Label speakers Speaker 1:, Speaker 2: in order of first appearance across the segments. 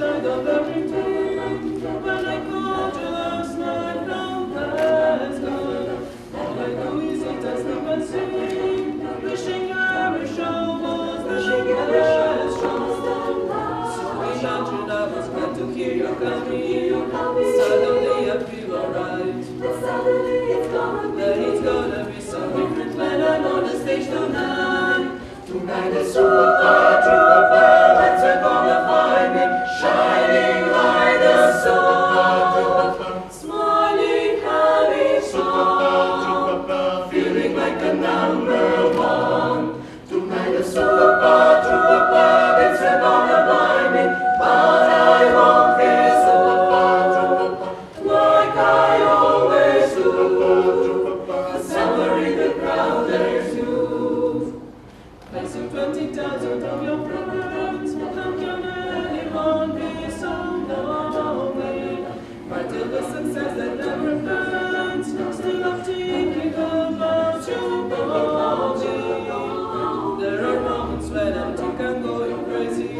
Speaker 1: tide of everything. When I called you last night, now that's gone. All I do is eat and sleep and sing, wishing every show was the last show. So imagine I was glad to hear you coming. Suddenly I feel alright. Then it's gonna be so different when I'm on the stage tonight. Tonight is super duper, let's gonna find me shining like the sun, smiling, having fun, feeling like a number one. Tonight is super duper, it's gonna find me, but I won't feel so like I always do. Somewhere in the crowd there's you. Facing 20,000 of your friends, how can anyone be so lonely? Right till the success that never ends, still I'm thinking about you only. There are moments when I think I'm going crazy,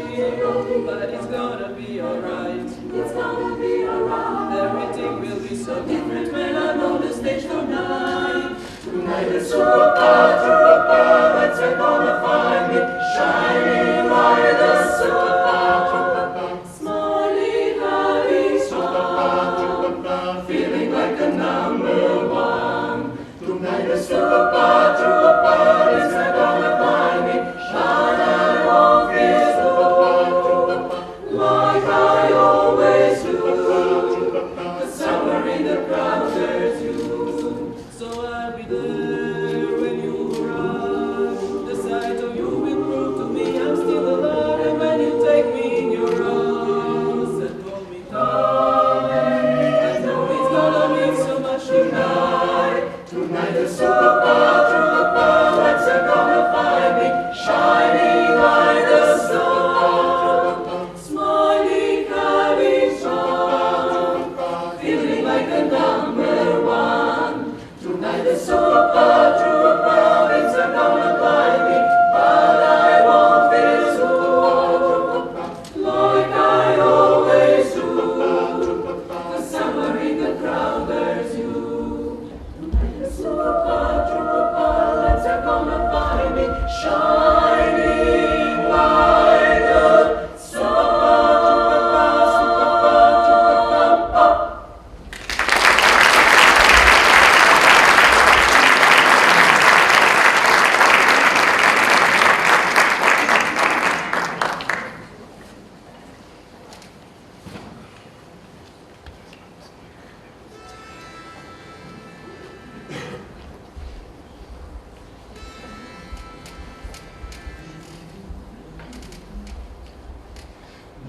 Speaker 1: but it's gonna be alright. It's gonna be alright. Everything will be so different when I'm on the stage tonight. Tonight is super duper, let's gonna find me shining like the sun, smiling, having fun, feeling like a number one. Tonight is super duper, let's gonna find me, but I won't feel like I always do. Somewhere in the crowd there's you. So I'll be there when you arrive. The sight of you will prove to me I'm still alive. And when you take me in your arms and hold me tight, I know it's gonna mean so much tonight. Tonight is super duper, let's gonna find me shining like the sun, smiling, having fun, feeling like a number one. Tonight is super duper, it's gonna find me, but I won't feel so like I always do. 'Cause somewhere in the crowd there's you. Tonight is super duper, let's gonna find me shining like the sun.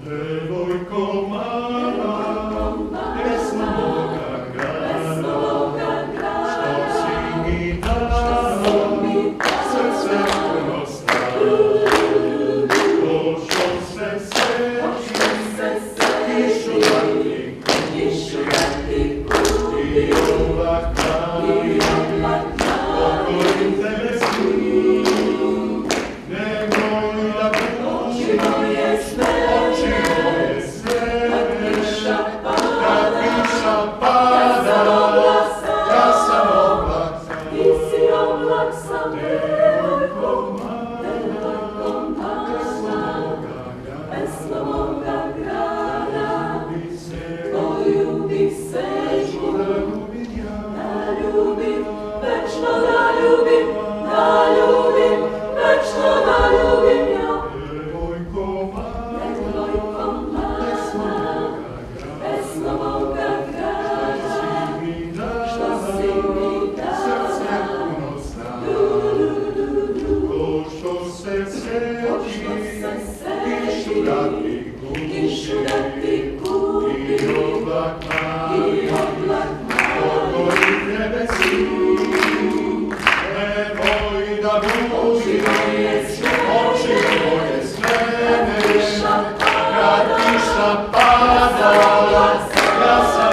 Speaker 2: Le voi comara, es moga grana, što si mi dala, srce puno snaga. To što se seći, kišu ratiku, i ovak dana, pokorim tebe snu. Nemoj da oči moje sve, kad kiša pada, ja sam oblak sam,
Speaker 1: Ti si oblak sam,
Speaker 2: devojko mala, pesma moga grada,
Speaker 1: koju bih seću
Speaker 2: da ljubim ja,
Speaker 1: da ljubim, večno da ljubim, večno da ljubim ja.
Speaker 2: devojko mala,
Speaker 1: Devojko mala, pesma moga grada, što si mi
Speaker 2: srce
Speaker 1: dala.
Speaker 2: puno snaga. To što se seći, kišu rati kupi, i oblak mali, pokori nebesi. Nemoj da budiš oči moje sleme, kad kiša pada, ja sam